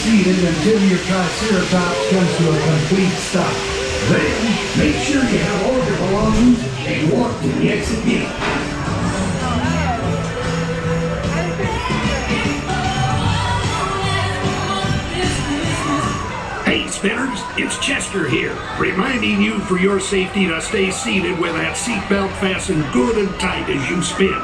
seated until your TriceraTop comes to a complete stop. Then, make sure you have all your belongings and walk to the exit gate. Hey Spinners, it's Chester here, reminding you for your safety to stay seated with that seatbelt fastened good and tight as you spin.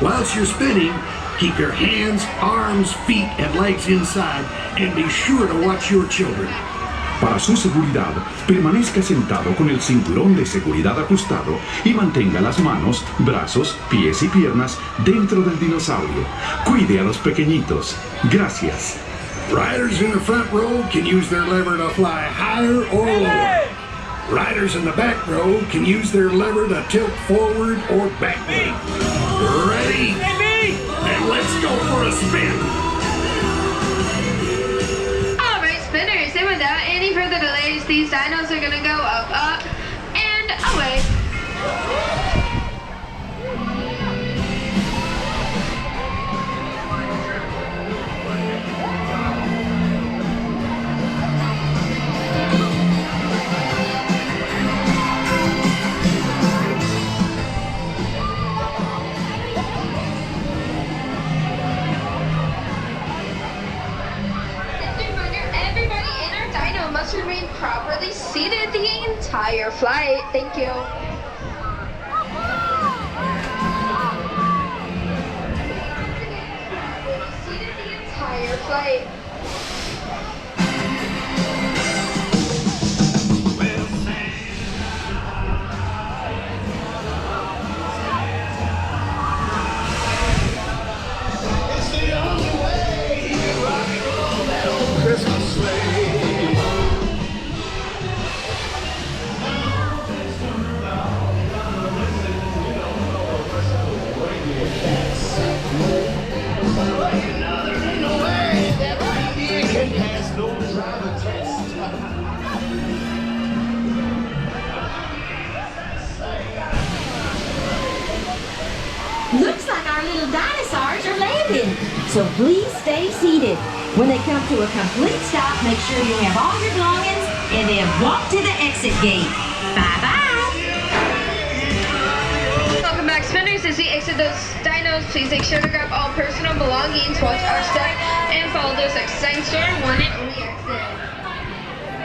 Whilst you're spinning, keep your hands, arms, feet, and legs inside, and be sure to watch your children. Para su seguridad, permanezca sentado con el cinturón de seguridad ajustado y mantenga las manos, brazos, pies y piernas dentro del dinosaurio. Cuide a los pequeñitos. Gracias. Riders in the front row can use their lever to fly higher or lower. Riders in the back row can use their lever to tilt forward or backward. Ready? And let's go for a spin. Alright, Spinners, and without any further delays, these dinos are gonna go up, up, and away. Must remain properly seated the entire flight. Thank you. Seated the entire flight. It's the only way you rock and roll that old Christmas sleigh. Looks like our little dinosaurs are landing, so please stay seated. When they come to a complete stop, make sure you have all your belongings and then walk to the exit gate. Bye-bye. Welcome back, Spinners. As we exit those dinos, please make sure to grab all personal belongings, watch our step, and follow those exit signs to our one and only exit.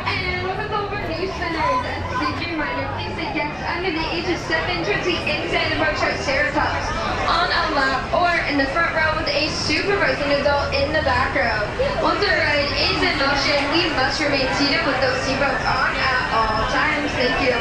And with all of our new Spinners, as a safety reminder, please say yes under the age of 7 towards the inside of our TriceraTops on a lap or in the front row with a supervising adult in the back row. Once the ride is in motion, we must remain seated with those seatbelts on at all times. Thank you.